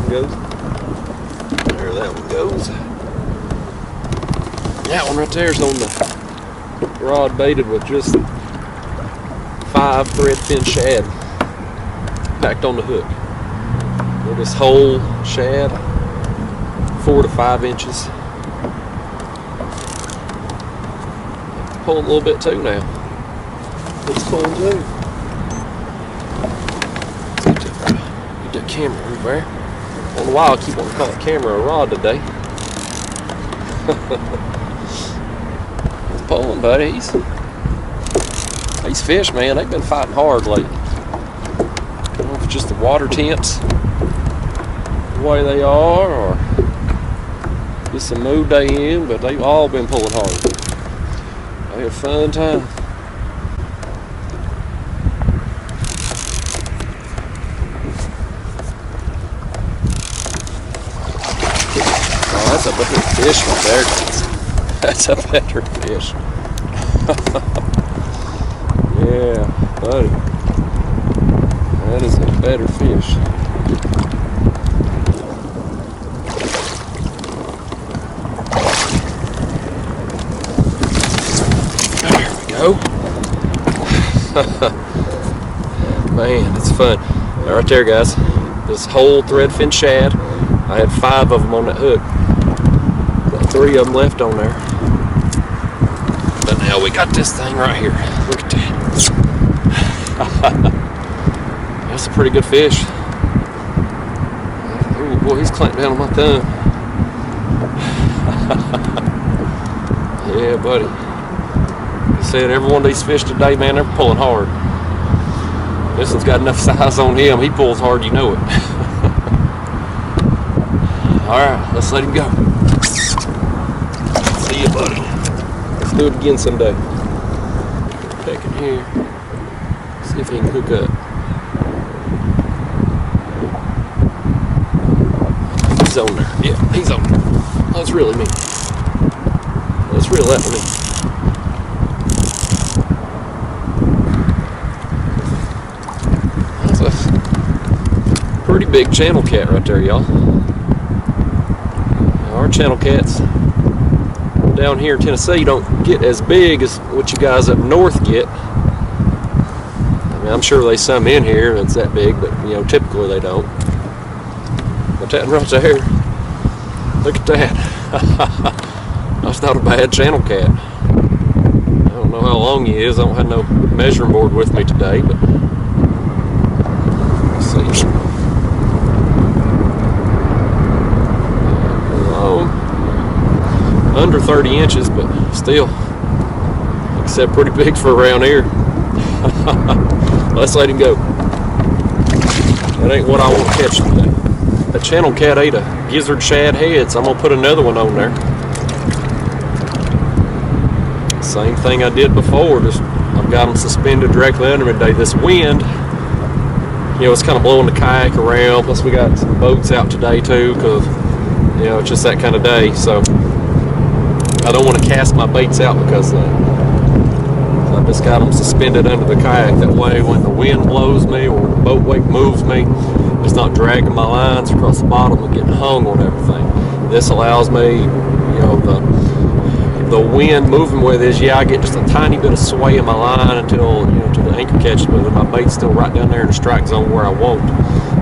one goes. There that one goes. That one right there is on the rod baited with just 5 thread fin shad packed on the hook. With this whole shad, 4 to 5 inches. Pulling a little bit too now. It's pulling too. Get that camera over there. On the while, I keep wanting to call the camera a rod today. It's pulling, buddy. These fish, man, they've been fighting hard lately. I don't know if it's just the water temps, the way they are, or just the mood they in, but they've all been pulling hard. They had a fun time. Oh, that's a better fish right there, guys. That's a better fish. Yeah, buddy. That is a better fish. There we go. Man, it's fun. Right there, guys. This whole threadfin shad. I had 5 of them on that hook. Got 3 of them left on there. But now we got this thing right here. Look at that. That's a pretty good fish. Oh boy, he's clamped down on my thumb. Yeah, buddy. Like I said, every one of these fish today, man, they're pulling hard. This one's got enough size on him. He pulls hard, you know it. Alright, let's let him go. See you, buddy. Let's do it again someday. Back in here. See if he can hook up. He's on there. Yeah, he's on there. Let's reel him in. Let's reel that one in. That's a pretty big channel cat right there, y'all. Our channel cats down here in Tennessee don't get as big as what you guys up north get. I mean, I'm sure there's some in here that's that big, but you know, typically they don't. But that right there, look at that. That's not a bad channel cat. I don't know how long he is. I don't have no measuring board with me today, but let's see. Under 30 inches, but still, like I said, pretty big for around here. Let's let him go. That ain't what I want to catch today. That channel cat ate a gizzard shad head, so I'm going to put another one on there. Same thing I did before, just I've got them suspended directly under me today. This wind, you know, it's kind of blowing the kayak around, plus we got some boats out today too, because, you know, it's just that kind of day, so I don't want to cast my baits out because I've just got them suspended under the kayak. That way when the wind blows me or the boat wake moves me, it's not dragging my lines across the bottom and getting hung on everything. This allows me, you know, the wind moving with is, yeah, I get just a tiny bit of sway in my line until, you know, until the anchor catches, but my bait's still right down there in the strike zone where I want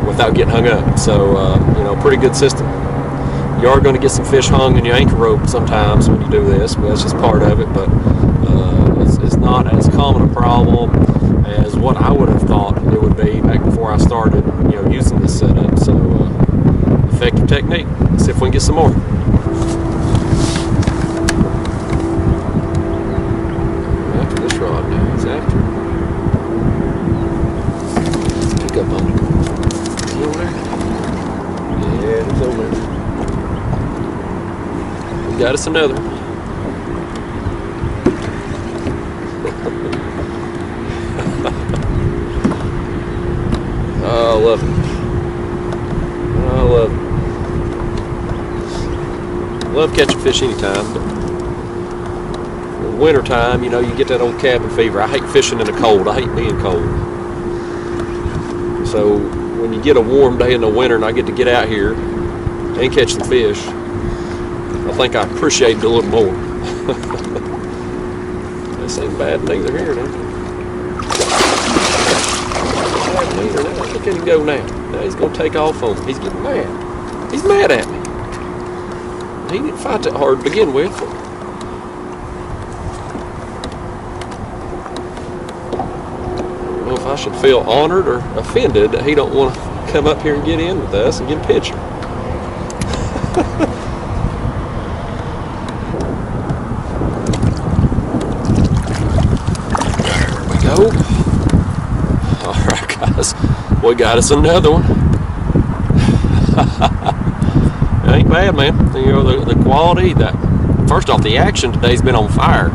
without getting hung up. So, you know, pretty good system. You are going to get some fish hung in your anchor rope sometimes when you do this, but that's just part of it. But it's not as common a problem as what I would have thought it would be back before I started, you know, using this setup. So effective technique. Let's see if we can get some more. After this rod now, he's after. Let's pick up on him. Is he over there? Yeah, he's over there. Got us another. Oh, I love it. I love it. Love catching fish anytime, but in winter time, you know, you get that old cabin fever. I hate fishing in the cold. I hate being cold. So when you get a warm day in the winter and I get to get out here and catch some fish, I think I appreciate it a little more. This ain't bad neither here now. Bad neither now. Look at him go now. Now he's gonna take off on me. He's getting mad. He's mad at me. He didn't fight that hard to begin with. I don't know if I should feel honored or offended that he don't want to come up here and get in with us and get a picture. There we go. All right, guys, we got us another one. It ain't bad, man. You know, the quality, first off, the action today's been on fire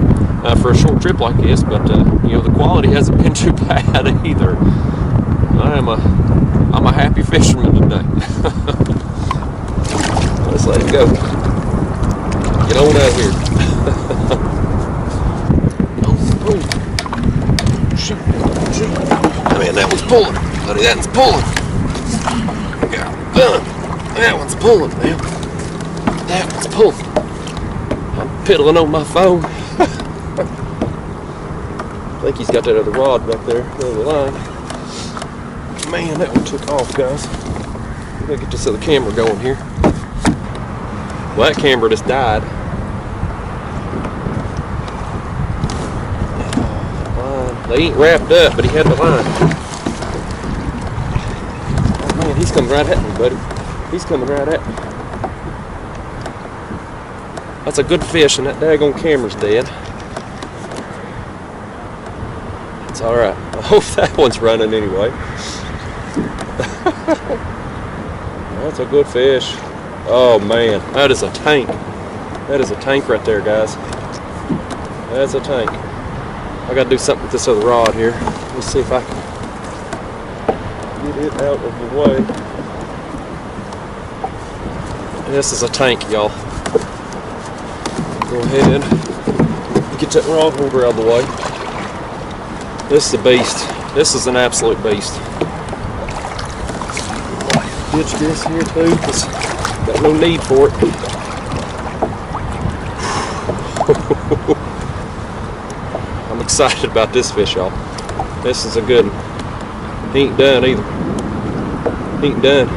for a short trip like this, but you know, the quality hasn't been too bad either. I'm a happy fisherman today. Let's let him go. Get on out here. Oh, shoot. Man, that one's pulling. Buddy, that one's pulling. God, that one's pulling, man. That one's pulling. I'm piddling on my phone. I think he's got that other rod back there, the other line. Man, that one took off, guys. Let me get this other camera going here. Well, that camera just died. They ain't wrapped up, but he had the line. Oh man, he's coming right at me, buddy. He's coming right at me. That's a good fish, and that daggone camera's dead. It's alright. I hope that one's running anyway. That's a good fish. Oh man, that is a tank. That is a tank right there, guys. That's a tank. I gotta do something with this other rod here. Let's see if I can get it out of the way. This is a tank, y'all. Go ahead, get that rod holder out of the way. This is a beast. This is an absolute beast. Ditch this here too, because got no need for it. I'm excited about this fish, y'all. This is a good one. He ain't done either. He ain't done.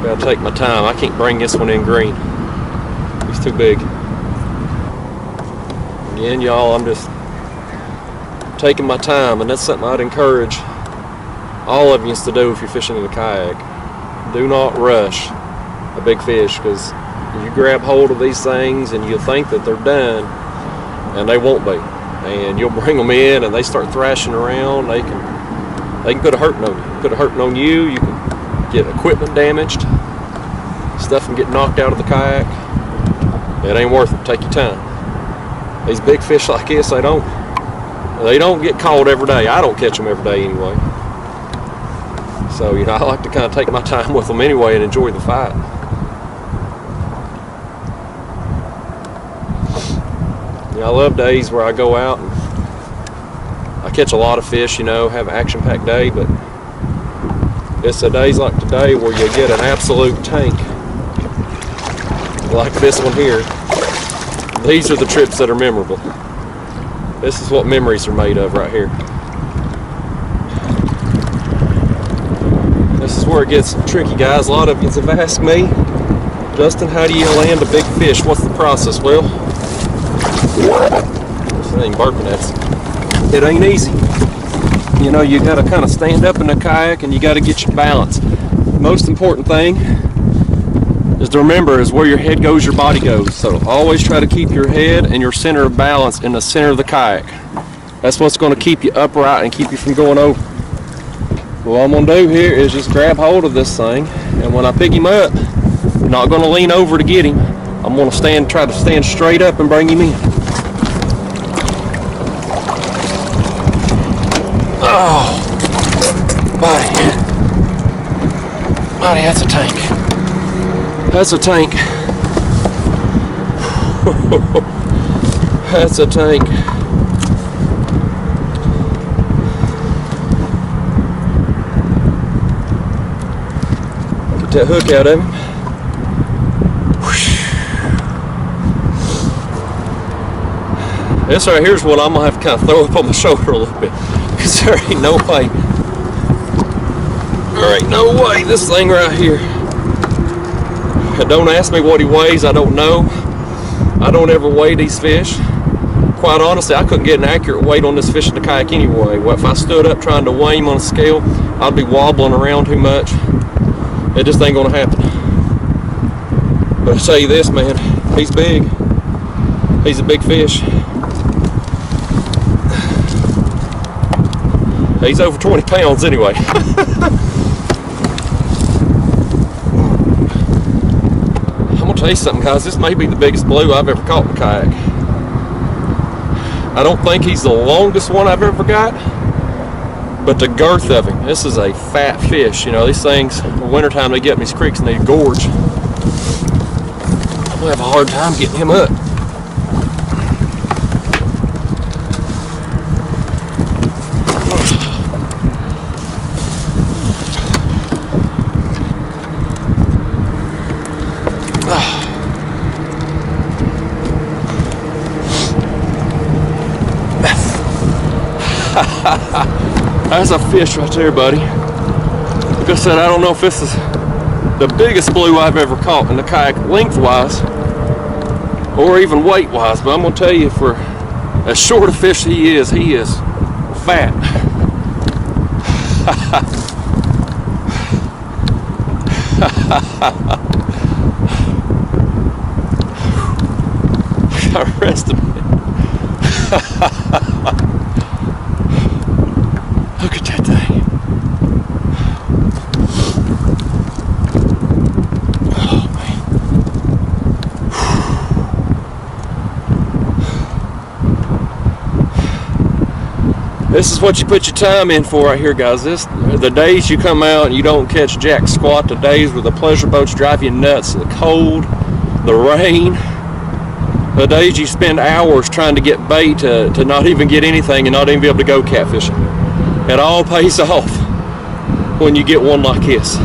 Gotta take my time. I can't bring this one in green. He's too big. Again, y'all, I'm just taking my time, and that's something I'd encourage all of you to do if you're fishing in a kayak. Do not rush a big fish, because you grab hold of these things and you think that they're done, and they won't be. And you'll bring them in and they start thrashing around. They can put a hurting on you. Put a hurting on you. You can get equipment damaged. Stuff can get knocked out of the kayak. It ain't worth it. Take your time. These big fish like this, they don't get caught every day. I don't catch them every day anyway. So, you know, I like to kind of take my time with them anyway and enjoy the fight. You know, I love days where I go out and I catch a lot of fish, you know, have an action-packed day, but it's the days like today where you get an absolute tank like this one here. These are the trips that are memorable. This is what memories are made of right here. This is where it gets tricky, guys. A lot of you have asked me, Justin, how do you land a big fish? What's the process? Well, this thing burping at us. It ain't easy. You know, you gotta kind of stand up in the kayak and you gotta get your balance. The most important thing is to remember is where your head goes, your body goes. So always try to keep your head and your center of balance in the center of the kayak. That's what's going to keep you upright and keep you from going over. What I'm going to do here is just grab hold of this thing, and when I pick him up, I'm not going to lean over to get him. I'm going to try to stand straight up and bring him in. Oh, buddy, that's a tank. That's a tank. That's a tank. Get that hook out of him. This right here is what I'm gonna have to kind of throw up on my shoulder a little bit, because there ain't no way this thing right here. Don't ask me what he weighs, I don't know. I don't ever weigh these fish. Quite honestly, I couldn't get an accurate weight on this fish in the kayak anyway. Well, if I stood up trying to weigh him on a scale, I'd be wobbling around too much. It just ain't gonna happen. But I tell you this, man, he's big. He's a big fish. He's over 20 pounds anyway. I'm gonna tell you something, guys. This may be the biggest blue I've ever caught in a kayak. I don't think he's the longest one I've ever got, but the girth of him, this is a fat fish. You know, these things, in the wintertime, they get in these creeks and they gorge. I'm gonna have a hard time getting him up. That's a fish right there, buddy. Like I said, I don't know if this is the biggest blue I've ever caught in the kayak lengthwise or even weight-wise, but I'm gonna tell you, for as short a fish he is fat. I rest a minute. Look at that thing. Oh, man. This is what you put your time in for right here, guys. The days you come out and you don't catch jack squat, the days where the pleasure boats drive you nuts, the cold, the rain, the days you spend hours trying to get bait to not even get anything and not even be able to go catfishing. It all pays off when you get one like this.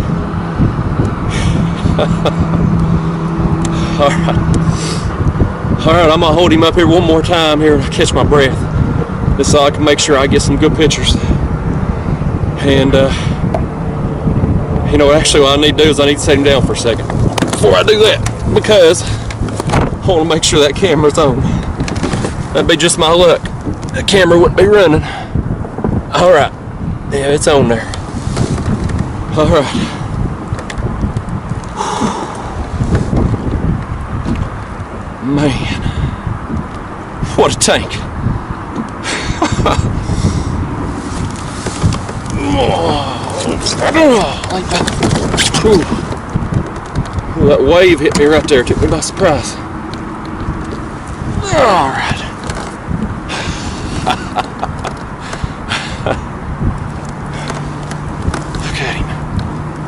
Alright, I'm gonna hold him up here one more time here to catch my breath. This so I can make sure I get some good pictures. And you know, actually what I need to do is I need to set him down for a second before I do that, because I want to make sure that camera's on. That'd be just my luck. That camera wouldn't be running. Alright. Yeah, it's on there. Alright. Man. What a tank. Like that. Ooh, that wave hit me right there. Took me by surprise. Alright.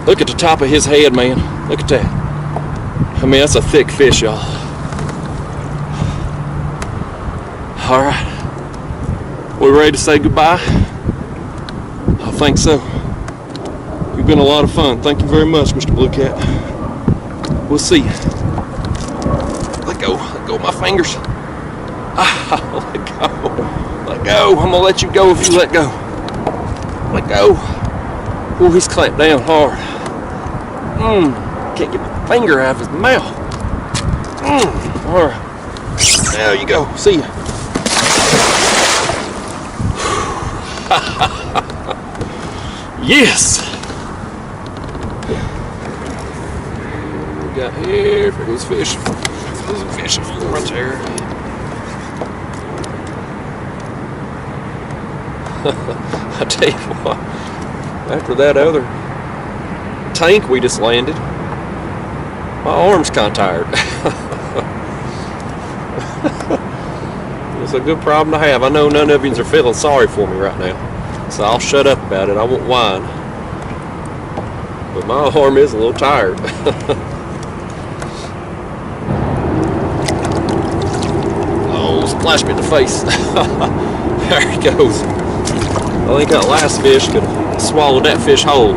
Look at the top of his head, man. Look at that. I mean, that's a thick fish, y'all. All right. We ready to say goodbye? I think so. You've been a lot of fun. Thank you very much, Mr. Blue Cat. We'll see you. Let go of my fingers. Ah, let go. Let go. I'm gonna let you go if you let go. Let go. Oh, he's clamped down hard. Can't get my finger out of his mouth. Alright. There you go. See ya. Yes! We got here for these fish. There's a fish right there. I tell you what, after that other tank we just landed, my arm's kind of tired. It's a good problem to have. I know none of you are feeling sorry for me right now, so I'll shut up about it. I won't whine. But my arm is a little tired. Oh, splashed me in the face. There he goes. I think that last fish could have swallowed that fish whole.